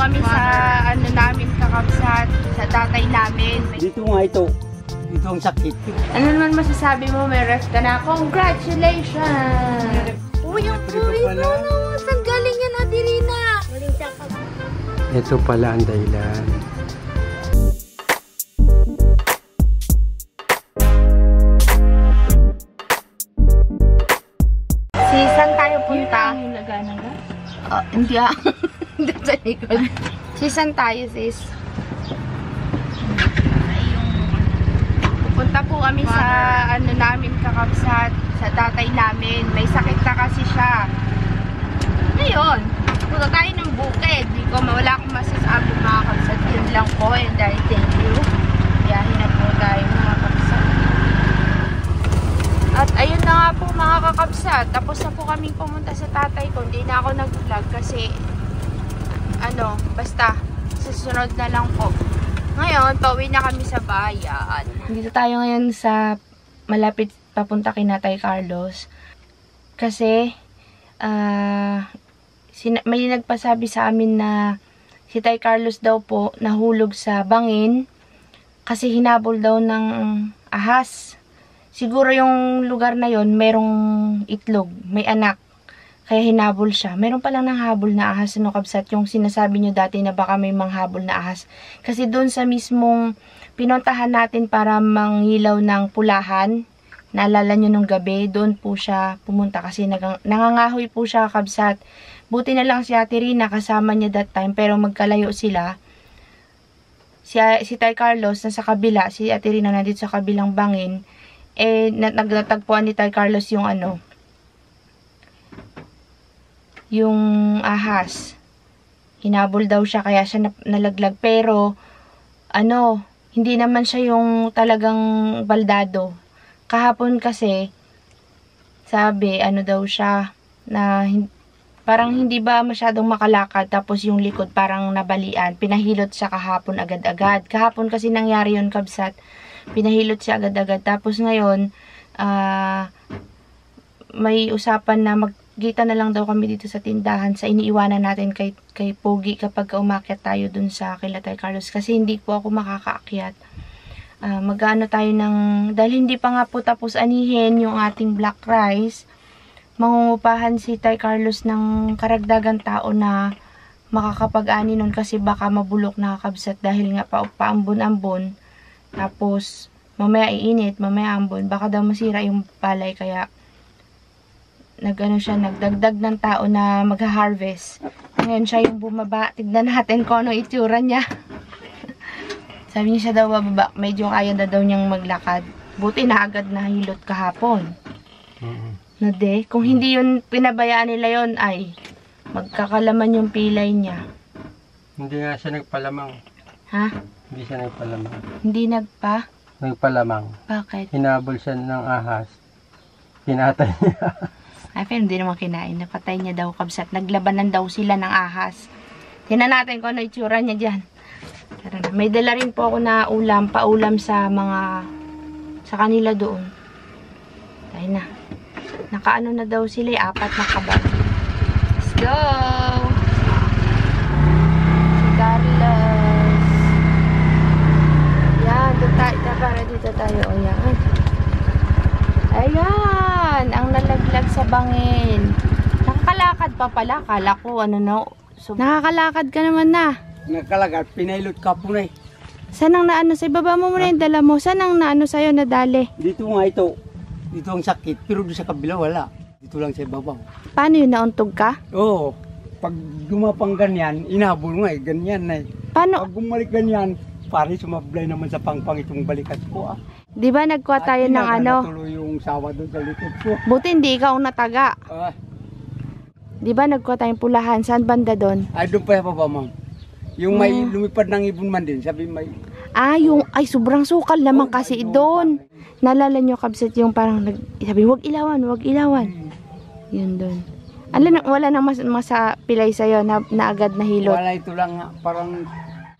kami sa ano namin kakabsat, sa tatay namin. Dito nga ito. Dito ang sakit. Ano naman masasabi mo? May ref ka na. Congratulations! Uy, ang puwi mo! Saan galing yan, Ate Rina? Ito pala ang dahilan. Saan tayo punta? Hindi ah. Hindi sa likod. Saan tayo, sis? Pupunta po kami sa ano namin kakabsat, sa tatay namin. May sakit na kasi siya. Ngayon, punta tayo ng bukid. Hindi ko mawala akong masasabi mga kabsat. Yun lang po. And I thank you. Biyahin na po tayo mga kabsat. At ayun na nga po mga kakabsat. Tapos na po kaming pumunta sa tatay ko. Hindi na ako nag-vlog kasi ano, basta susunod na lang po. Ngayon, pauwi na kami sa bayan. Dito tayo ngayon sa malapit papunta kay Tatay Carlos. Kasi may nagpasabi sa amin na si Tay Carlos daw po nahulog sa bangin kasi hinabol daw ng ahas. Siguro yung lugar na yon merong itlog, may anak. Kaya hinabol siya. Meron palang nanghabol na ahas, ano kabsat, yung sinasabi nyo dati na baka may manghabol na ahas. Kasi doon sa mismong pinuntahan natin para manghilaw ng pulahan, naalala nyo nung gabi, doon po siya pumunta kasi nangangahoy po siya kabsat. Buti na lang si Ate Rina kasama niya that time, pero magkalayo sila. Si Tay Carlos nasa kabila, si Ate Rina nandito sa kabilang bangin. Nagtatagpuan ni Tay Carlos yung ano, yung ahas. Hinabol daw siya kaya siya nalaglag, pero ano, hindi naman siya yung talagang baldado. Kahapon kasi sabi ano daw siya na parang hindi ba masyadong makalakad, tapos yung likod parang nabalian, pinahilot siya kahapon agad-agad. Kahapon kasi nangyari yun kabsat, pinahilot siya agad-agad. Tapos ngayon may usapan na magkita na lang daw kami dito sa tindahan sa iniiwanan natin kay Pogi kapag umakyat tayo dun sa kay Tatay Carlos, kasi hindi po ako makakaakyat. Magano tayo ng, dahil hindi pa nga po tapos anihin yung ating black rice, mangungupahan si Tay Carlos ng karagdagan tao na makakapag-ani nun kasi baka mabulok na kakabsat dahil nga paambon-ambon. Tapos mamaya iinit, mamaya ambon, baka daw masira yung palay, kaya nagdagdag ng tao na magha-harvest. Ngayon siya yung bumaba. Tignan natin kung ano itsura niya. Sabi niya siya daw bababa, medyo kaya na daw niyang maglakad. Buti na agad nahilot kahapon. Nade, kung hindi yun pinabayaan nila yon ay magkakalaman yung pilay niya. Hindi nga siya nagpalamang. Ha? Hindi siya nagpalamang. Hindi Nagpalamang. Bakit? Hinabol siya ng ahas. Pinatay niya. Ay, pero hindi naman kinain. Napatay niya daw kabsat. Naglabanan daw sila ng ahas. Tingnan natin kung ano itsura niya dyan. Tara na. May dala rin po ako na ulam, paulam sa kanila doon. Tayo na. Nakaano na daw sila, 4 na kabag. Let's go! Si Carlos. Yan, para dito tayo. O yan. Ayan, ang nalaglag sa bangin. Nakakalakad pa pala. Kala ko, So, nakakalakad ka naman na. Nakalagad, pinailot ka po na eh. Saan ang naano sa ibaba mo muna yung dala mo? Saan ang naano sa'yo nadali? Dito nga ito. Dito ang sakit, pero doon sa kabila wala. Dito lang sa ibabaw. Paano yun, nauntog ka? Oo. Pag gumapang ganyan, inabol nga eh. Ganyan na eh. Paano? Pag bumalik ganyan, pare sumablay naman sa pangpang itong balikat ko ah. Di ba nagkuha tayo ng ano? Natuloy yung sawa doon sa likod ko. Buti hindi ikaw nataga. Di ba nagkuha tayong pulahan? Saan banda doon? Ay, doon pa ba ma'am? Yung may lumipad ng ibon man din, sabi may... Ay, sobrang sukal naman kasi doon. Nalala nyo kabsat yung parang sabi, wag ilawan. Yun doon. Wala nang masa pilay sa'yo na agad na hilot. Wala, ito lang parang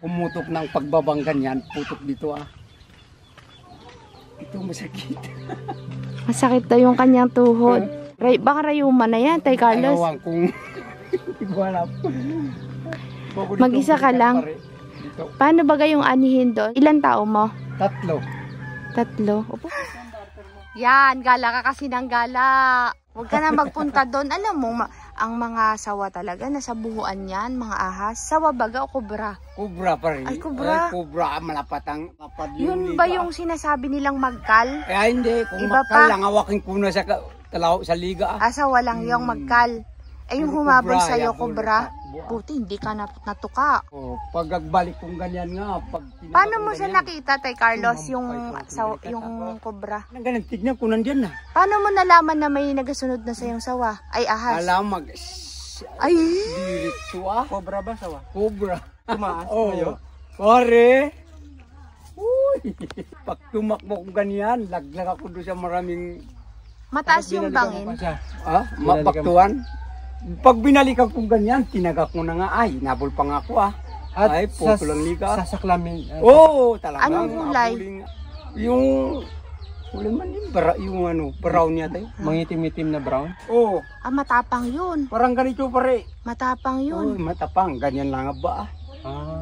pumutok ng pagbabang ganyan, putok dito ah. Ito masakit. Masakit daw yung kanyang tuhod. Baka rayuma na yan, Tay Carlos. Ayawan kung hindi ko alam. Bago dito Mag-isa ka balikan, lang? pare. Dito. Paano ba yung anihin doon? Ilan tao mo? 3. 3. Opo. Yan, gala ka kasi ng gala. Huwag ka na magpunta doon. Alam mo, ang mga sawa talaga, nasa buhuan yan, mga ahas. Sawa baga o kubra? Kubra pa rin. Ay, kubra. Kubra, malapatang. Yun ba yung sinasabi nilang magkal? Kaya hindi, kung Iba makal pa. lang, hawakin ko na sa liga. Sawa lang yung magkal. Eh, yung Yung humabol kubra, sa'yo, yung kubra. kubra. Puti, hindi ka natuka. Oh, pag nagbalik kong ganyan nga, pag Paano mo siya nakita, Tay Carlos, yung Tumampay, kubra? Nang ganun, tignan ko nandyan na. Paano mo nalaman na may nagasunod na sa'yong sawa? Ay, ahas. Alam, Ay! Diretso ah. Cobra ba sawa? Cobra. Tumaas Oh, kayo? pare. Uy, pag tumakbo ko ganyan, laglag ako doon sa maraming, Mataas yung bangin. mapaktuan. Pag binalikan ko ganyan, tinagak mo na nga, ay, nabol pa nga ako ah. Ay, puto lang liga. Sasaklamin. Oo, talaga. Anong kulay? Yung, kulay man yung brown yata yun. Mangitim-itim na brown. Oo, Matapang yun. parang ganito pare. Matapang Oo, yun. matapang, ganyan lang ba ah.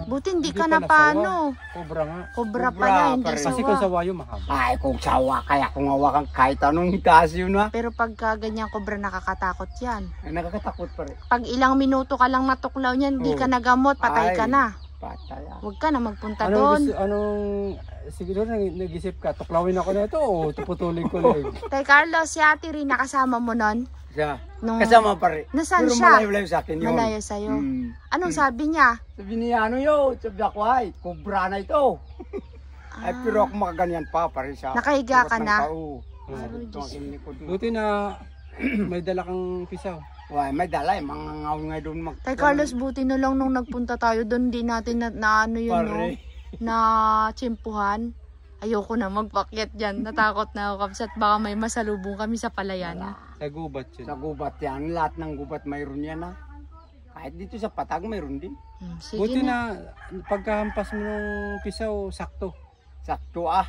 Buti hindi Hindi ka pala na paano. Cobra nga. Kubra Kubra, pala, hindi pare. Kasi kung sawa. sawa yung mahaba. Ay, kung sawa, kaya kung hawakan kahit anong taas yun ah. Pero pagka ganyan kubra, nakakatakot yan. Ay, nakakatakot pare. Pag ilang minuto ka lang matuklaw niyan, hindi Oo. ka nagamot, patay ka Ay. na. Patay ah. Huwag ka na magpunta doon. Siguro nag-isip ka, tuklawin ako na ito o tuputulin ko lang. Tay Carlos, si Ate Rin, nakasama mo nun? Siya. Nung- Kasama pare. Nasaan Pero siya? malayo-layo sa akin yun. Malayo sa'yo. Anong Hmm. sabi niya? Sabi niya, ano yun? Sabi ako, ay, kubra na ito. Ay, pero ako makaganyan pa, pare siya. Nakahiga ka Sukat ng na? tao. Ay, Ito Diyos. ang sinikod mo. Buti na may dala kang pisaw. Why, may dala eh, mga ngaw nga doon Tay Carlos, buti na lang nung nagpunta tayo doon, di natin na ano yun, no? Pare. Na tsimpuhan. Ayoko na magpakyat dyan. Natakot na ako, kapsat baka may masalubong kami sa palayan. Sa gubat yun. Sa gubat yan, lahat ng gubat mayroon yan ah. Kahit dito sa patag mayroon din. Sige Buti na. na pagkahampas mo ng pisaw, sakto. Sakto ah.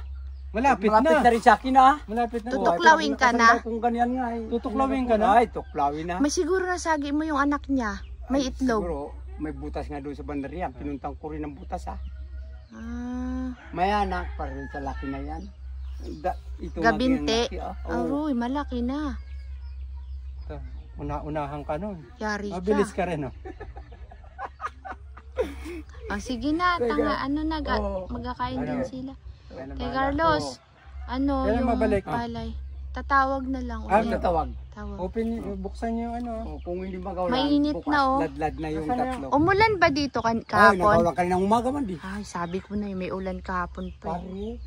Malapit Malapit na na. rin sa akin ah. Malapit na. Tutuklawin ka na? Kung ganyan nga eh. Tutuklawin ka na? Ay, tuklawin na. May siguro nasagi mo yung anak niya. May Ay, itlog. Siguro, may butas nga doon sa bandariya. Pinuntang ko rin ang butas ah. Ah, May anak pa rin sa laki na yan. Ito Gabinte. laki, ah. Oo. aroy, malaki na. Ito, Una-unahan ka nun. Yari Mabilis ka. ka rin, oh. Sige na, tanga, ano na, Oo. magkakain din sila. Kaya na Kay bahala. Carlos, ano, Kailan yung mabalik? palay. Tatawag na lang Oo. ulit. Tatawag. Tawag. Buksan niyo yung ano. Oh, kung hindi magawa, Mainit bukas, na, oh. ladlad na yung Asan na? tatlo. Umulan ba dito Ay, kahapon? nagkaulang ka rin ng umaga man di. Ay, sabi ko na, may ulan kahapon pa. Pare.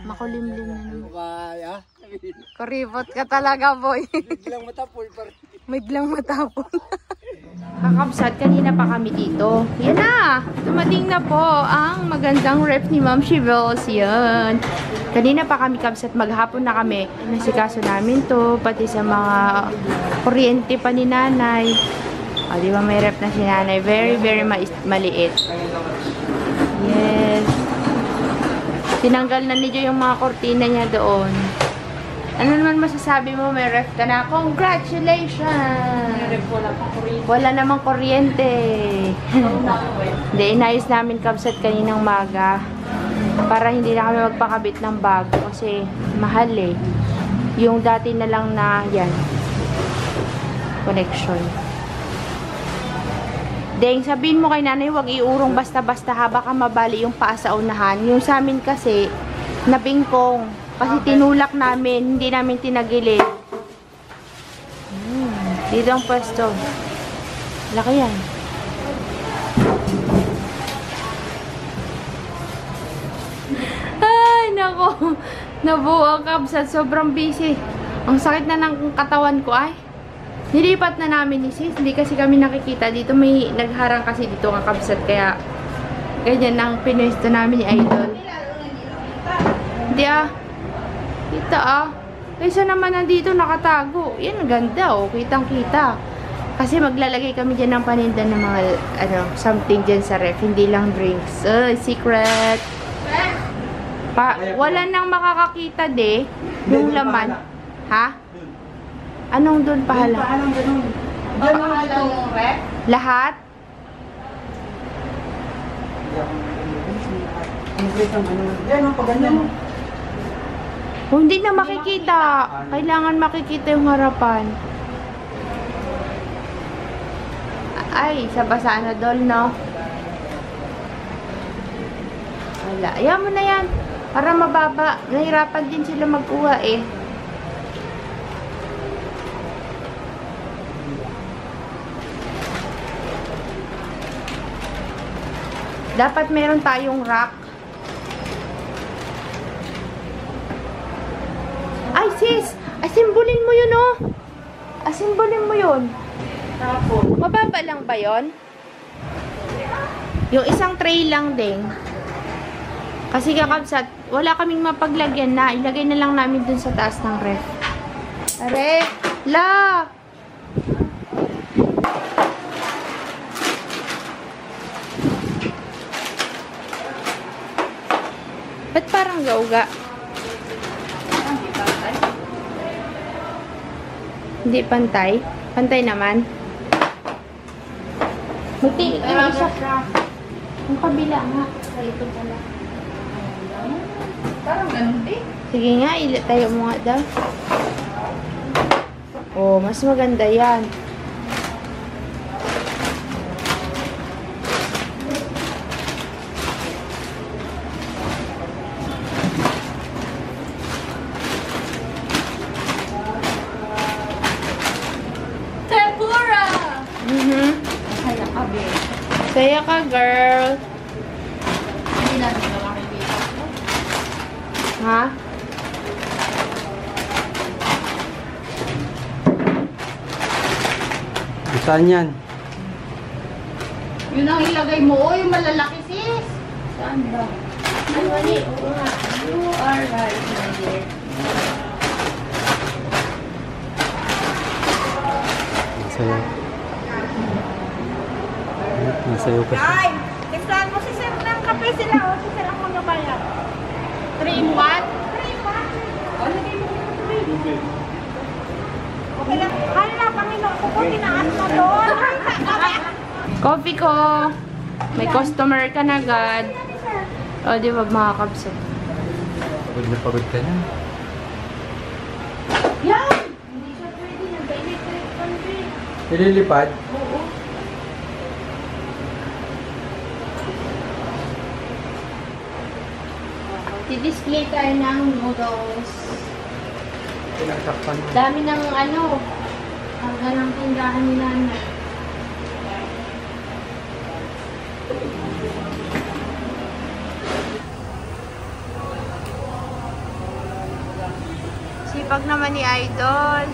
Makulimlim na naman. Kaya. Kuripot ka talaga, boy. Biglang matapoy pare. Biglang matapon. Kakapsat, kanina pa kami dito. Yan na! Dumating na po ang magandang rep ni Ma'am Shivels. Yan. Kanina pa kami kapsat, maghapon na kami. Nasikaso namin to, pati sa mga kuryente pa ni nanay. O, di ba may rep na si nanay? Very, very maliit. Yes. Tinanggal na ni Jo yung mga kortina niya doon. Ano naman masasabi mo? May ref ka na. Congratulations! Wala namang kuryente. Hindi, inayos namin kapsat kaninang maga. Para hindi na kami magpakabit ng bago. Kasi mahal eh. Yung dati na lang na yan. Connection. Deng, sabihin mo kay nanay, huwag iurong basta-basta ha. Baka mabali yung paa sa unahan. Yung sa amin kasi, nabingkong. Kasi tinulak namin, hindi namin tinagilid. Dito ang pwesto. Laki yan. Ay, nako. Nabuo kapsat. Sobrang busy. Ang sakit na ng katawan ko ay. Nilipat na namin ni sis. Hindi kasi kami nakikita. Dito may nagharang kasi dito ang kapsat. Kaya ganyan ang pinwesto namin ni Idol. Hindi ah. Kita ah. Kaysa naman nandito nakatago. Yan, ang ganda oh. Kitang kita. Kasi maglalagay kami dyan ng paninda ng mga, something dyan sa ref. Hindi lang drinks. Secret. Wala nang makakakita de. Yung laman. Ha? Anong doon pahala? Lahat? Yan ang paganyan. Oh, hindi na makikita. Kailangan makikita yung harapan. Ay, sa basa na dol, no? Wala. Ayaw mo na yan. Para mababa. Nahirapan din sila mag-uha eh. Dapat meron tayong rack. Ay, sis! Asimbolin mo yun, oh! Asimbolin mo yun. Mababa lang ba yun? Yung isang tray lang din. Kasi kakabsat, wala kaming mapaglagyan na. Ilagay na lang namin dun sa taas ng ref. Are! La! Ba't parang gauga? Hindi pantay? Pantay naman? Magtiit yung isa. Yung kabila nga. Sa ito pala. Parang ganun eh. Sige nga, tayo mo nga daw. Oh, mas maganda yan. Saya ka, girl. Hindi natin ka makikita. Ha? Saan yan? Yun ang ilagay mo. Oh, yung malalaki, sis. Saan ba? Ay, mali. Oo nga. You are right, my dear. Masaya. Masayo pa siya. Ay, timplahan mo si sir ng kape sila. O, si sir ang magabayad. 3 in 1? 3 in 1. O, lagay mo yung kape. Okay lang. Hala, Panginoon ko po, tinaas mo doon. Coffee ko. May customer ka na agad. O, di ba makakabsat? Pagod na pagod ka na. Yan! Hindi siya pwede. Nag-electric fan din. Nililipad? Oo. Di-display tayo ng noodles. Pinagtakpan mo. Dami ng ano. Hanggang ng tindahan ni Nanay. Sipag naman ni Idol.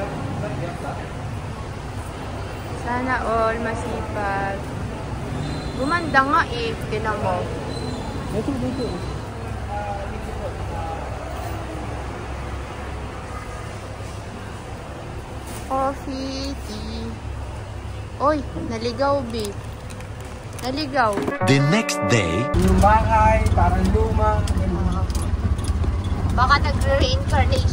Sana all masipag. Gumanda nga eh. Tinan mo. Dito. Coffee, tea. Oy, naligaw, babe. Naligaw. The next day, Yung bahay, parang luma. Baka nag-reincarnate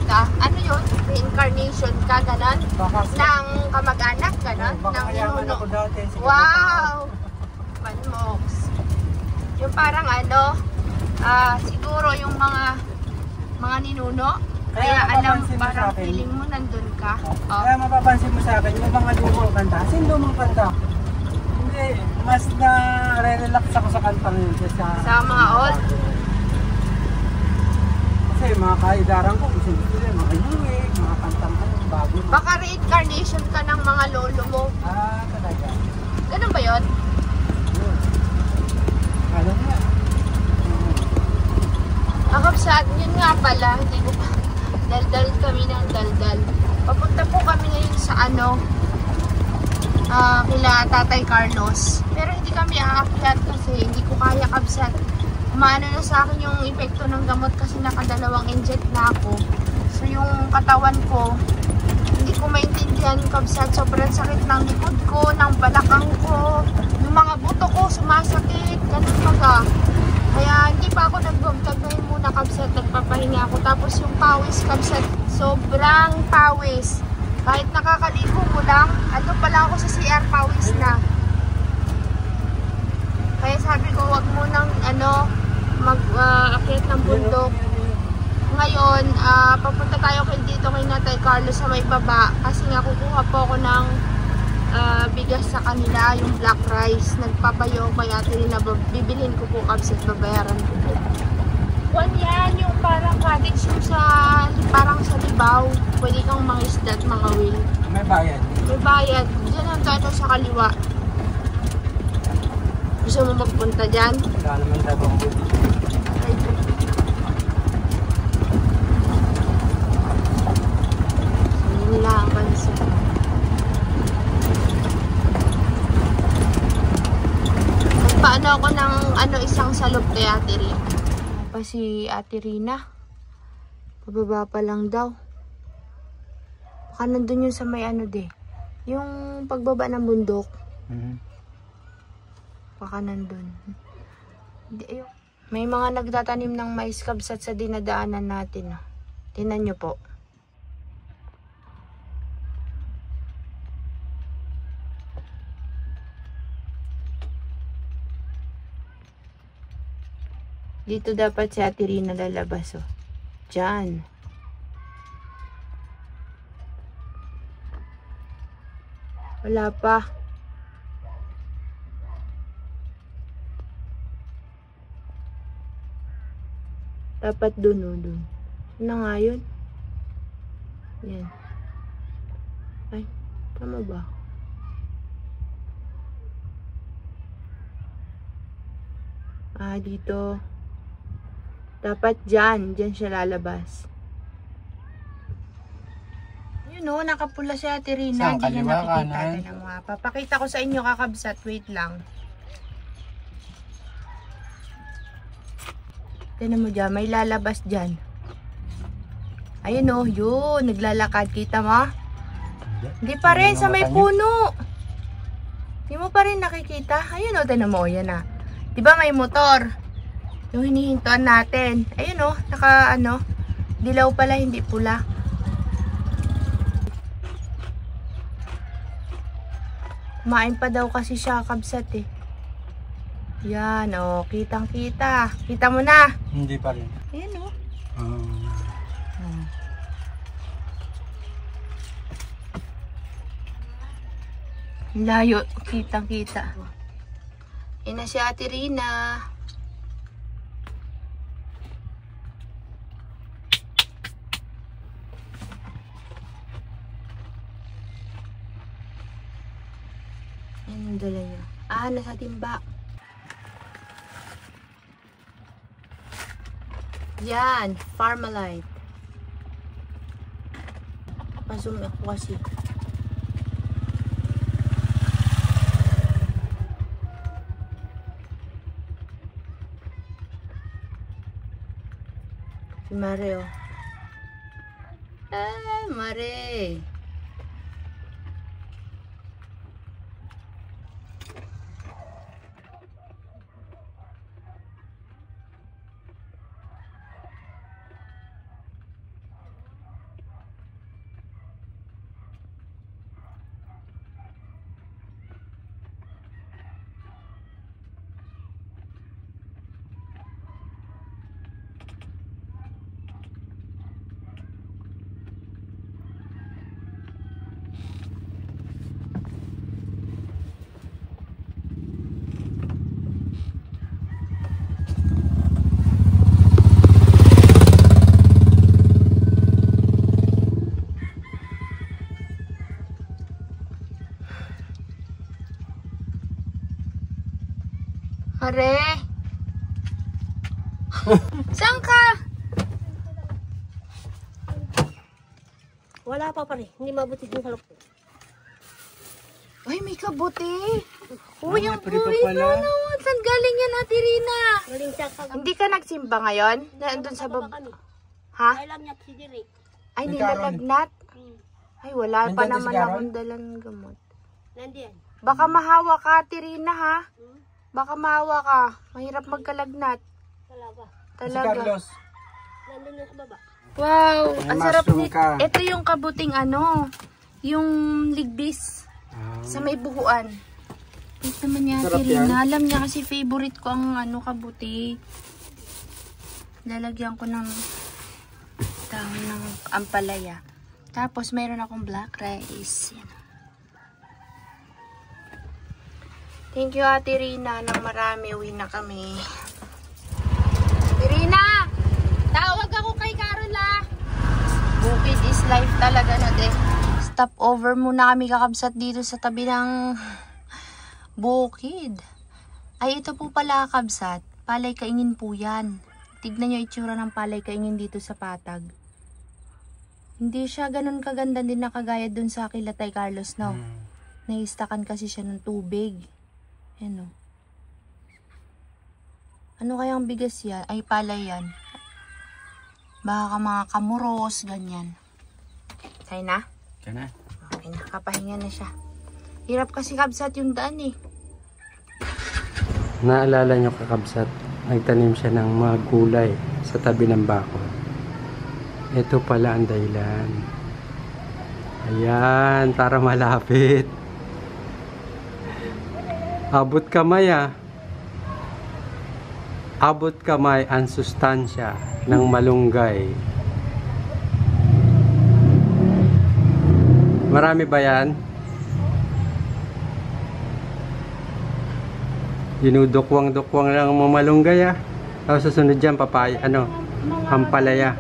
ka. Ano yun? Reincarnation ka, ganon? Baka Ng kamag-anak, ganon? baka Ng mayaman ninuno. ako dati. Sige, Wow! Panmoks. Yung parang ano, siguro yung mga ninuno. Kaya alam, mapapansin mo sa parang akin. feeling mo nandun ka. Oh. Kaya mapapansin mo sa akin, yung mga lumang kanta. Kasi yung lumang kanta, hindi, mas na-relax ako sa kantang yun. Sa mga old? Kasi mga kaidaran ko, gusto nila, mga inuwi, mga kantang bago. Baka reincarnation ka ng mga lolo mo. Talaga. Ganun ba yun? Yun. Alam nga. Akapsat, yun nga pala, hindi ko pa. Daldal kami ng daldal. Papunta po kami ngayon sa kila Tatay Carlos. Pero hindi kami aakyat kasi hindi ko kaya kabsat. Umaano na sa akin yung epekto ng gamot kasi nakadalawang inject na ako. So yung katawan ko, hindi ko maintindihan kabsat. Sobrang sakit ng likod ko, ng balakang ko. Yung mga buto ko sumasakit. Ganun baga. Kaya hindi pa ako nag-vlog ngayon muna kabsat, nagpapahinga ako. Tapos yung pawis kabsat, sobrang pawis. Kahit nakakaligo ko lang, ano pala ako sa CR, pawis na. Kaya sabi ko, wag mo nang mag-akyat ng bundok. Ngayon, papunta tayo dito kay Tatay Carlos sa may baba. Kasi nga kukuha po ako ng bigas sa kanila, yung black rice. Nagpapayo kaya bibilhin ko po kabs at babayaran ko po. Yan, yung parang cottage yung parang sa Libaw. Pwede kang mangisda at mangawil. May bayad. May bayad. Diyan ang tato sa kaliwa. Gusto mo magpunta dyan? Wala naman daw. Yun lang, bansa. Nagpaano ako ng isang salop kay Ate Rina. Pa si Ate Rina. Pababa pa lang daw. Baka nandun yun sa may yung pagbaba ng bundok. Baka nandun. May mga nagtatanim ng mais kabsat sa dinadaanan natin. Tingnan nyo po. Dito dapat si Ate Rina lalabas. Diyan. Wala pa. Dapat dun. Ano nga yun? Yan. Ay, tama ba? Dito. Dapat dyan siya lalabas. Yun nakapula si Ate Rina. Saan? Hindi niya Kaliwa, nakikita. kanan? Tignan mo, papakita ko sa inyo kakabsat. Wait lang. Tignan mo dyan. May lalabas dyan. Ayun yun. Naglalakad. Kita mo? Hindi pa rin. Sa may puno. Hindi mo pa rin nakikita. Ayun tignan mo. Yan na. Diba may motor? Yung hinihintuan natin. Ayun naka dilaw pala, hindi pula. Kumain pa daw kasi siya kabsat Yan kitang kita. Kita mo na. Hindi pa rin. Ayun Layo, kitang kita. Yan na si Ate Rina. Yan ang dala niya. Nasa timba. Yan, Farmalite. Pasum ako kasi. Si Mare Mare. Mare. Saan ka? Wala pa rin. Hindi mabuti yung salok. Ay, may kabuti. Uy, yung may buwis pala. Saan galing yan, Ate Rina? Galing siya sa Hindi ka nagsimba ngayon? Nandun sa baba. kami. Ha? Alam niya si Derek. Ay, Si nilalagnat? Ay, wala pa Nandun naman si Carol? akong dalang gamot. Nandiyan. Baka mahawa ka, Ate Rina, ha? Baka mahawa ka. Mahirap magkalagnat. Talaga. Si Talaga. Carlos. Nandun na sa baba. Wow, May ang sarap mushroom ni... ka. Ito yung kabuting yung ligbis sa may buhuan. Wait naman niya, Sarap Ate yan. Rina. Alam niya kasi favorite ko ang kabuti. Lalagyan ko ng dahon ng ampalaya. Tapos, mayroon akong black rice. Yan. Thank you, Ate Rina. Nang marami, uwi na kami. Ate Rina! Tawag ako kay Carola! Bukid is life talaga na de. Stop over muna kami kakabsat dito sa tabi ng bukid. Ay, ito po pala kakabsat. Palay kaingin po yan. Tignan nyo itsura ng palay kaingin dito sa Patag. Hindi siya ganun kaganda din na kagaya dun sa Kilatay Carlos, no? Naistakan kasi siya ng tubig. Ano? Ano kayang bigas yan? Ay, palay yan. Baka mga kamuros, ganyan. Kaya na? Kaya na. Okay na, kapahinga na siya. Hirap kasi kabsat yung daan eh. Naalala nyo kakabsat, nagtanim siya ng mga gulay sa tabi ng bakod. Ito pala ang dahilan. Ayan, para malapit. Abot kamay ah. Abot kamay ang sustansya ng malunggay. Marami ba yan? Dinudukwang-dukwang lang ang mga malunggay ah. Tapos susunod dyan, papaya, ampalaya.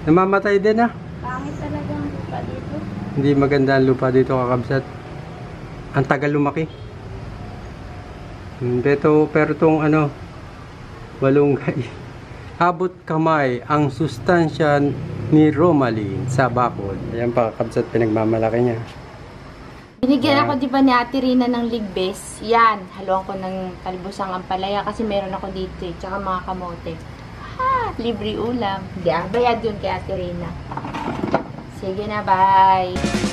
Namamatay din ah. Pangit talaga ang lupa dito. Hindi maganda ang lupa dito kakabsat. Ang tagal lumaki. Pero itong malunggay. Abot kamay ang sustansya ni Romaline sa bakod. Ayan pa kakabsat, pinagmamalaki niya. Binigyan ako di ba ni Ate Rina ng ligbes. Yan, haluan ko ng talbosang ampalaya kasi meron ako dito eh. Tsaka mga kamote. Libre ulam. Hindi bayad yun kay Ate Rina. Sige na, bye!